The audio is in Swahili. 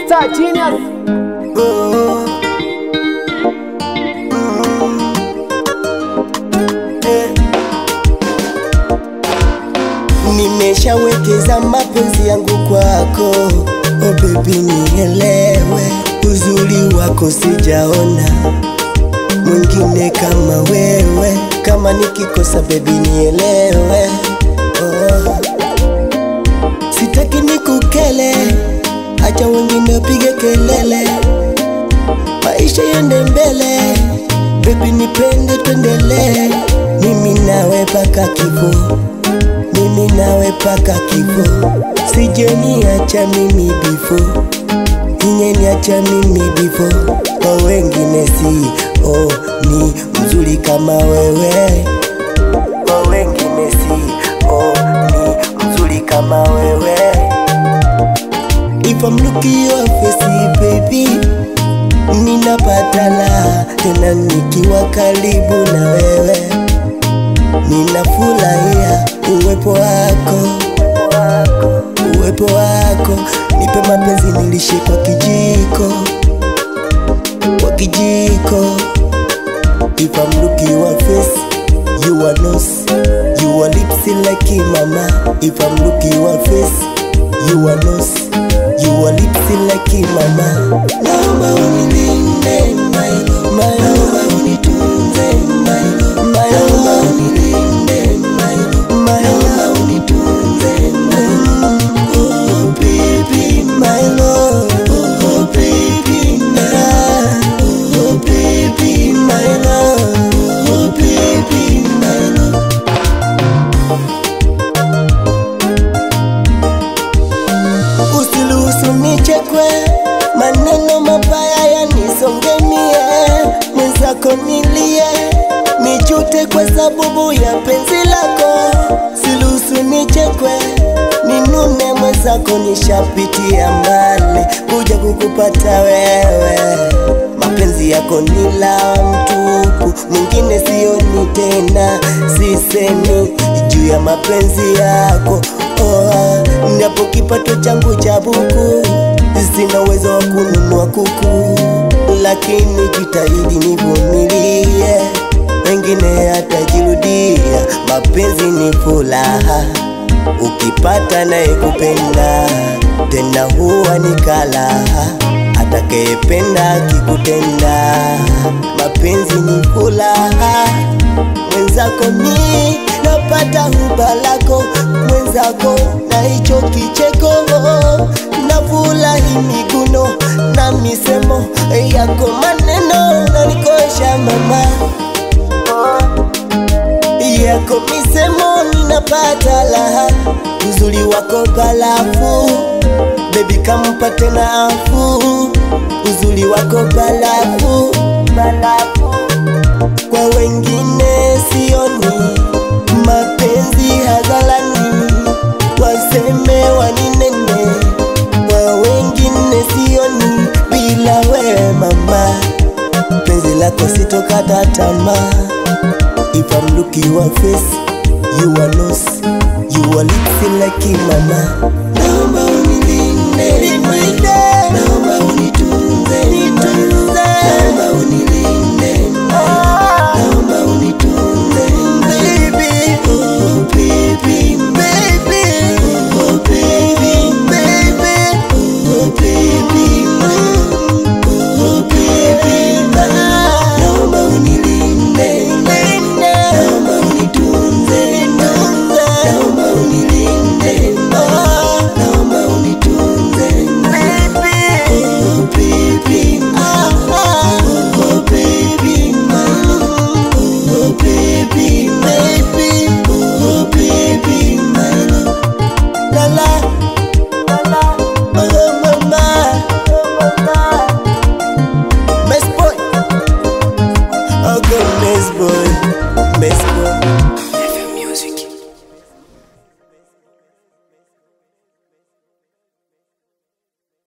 Mr. Genius. Nimeshawekeza mapenzi yangu kwako, oh baby nielewe, uzuri wako sijaona mwingine kama wewe, kama nikikosa baby nielewe, oh. Sitaki nikukele, acha wengine pige kelele, maisha yende mbele, baby nipende tuendelee, mimi nawe paka kifo, mimi nawe paka kifo, sije niacha mimi before, inye niacha mimi before, kwa wengine si oh ni mzuri kama wewe, kwa wengine si oh ni mzuri kama wewe. If I'm looking your face baby, ninapata la tena nikiwa karibu na wewe, ninafurahia uwepo wako, uwepo wako, nipe mapenzi nilishe kwa kijiko, kwa kijiko. If I'm looking your face, you are nose, you are lips like mama. If I'm looking your face, you are nose, you are lips like mama. Naomba unilinde my love, naomba unitunze my love, naomba unilinde my love, naomba unitunze my love. Oh baby my love, oh baby my, oh baby my love, oh baby my love. Usiruhusu nichekwe, maneno mabaya yanisongenie, mwenzako nilie, nijute kwa sababu ya penzi lako. Siruhusu nichekwe, ninune, mwenzako nishapitia mbali kuja kukupata wewe. Mapenzi yako ni la mtupu, mwingine sioni tena, sisemi juu ya mapenzi yako. Oh, ndapo kipato changu cha buku, sina uwezo wa kununua kuku, lakini jitahidi nivumilie, wengine hatajirudia. Mapenzi ni furaha, ukipata naye kupenda, tena huwa ni kalaha, atakayependa akikutenda. Mapenzi ni furaha, mwenzako mi napata huba lako, mwenzako na hicho kicheko, nafurahi miguno na misemo yako, maneno na nikosha mama, yako misemo ninapata laha, uzuri wako balafu, baby kampate na afu, uzuri wako balafu, balafu. Kwa wengine sioni mapenzi hadharani, waseme waninene, kwa wengine sioni bila wewe mama, penzi lako sitokata tamaa. If I'm looking your face, you are nose, you are lips like mama. Naomba unilinde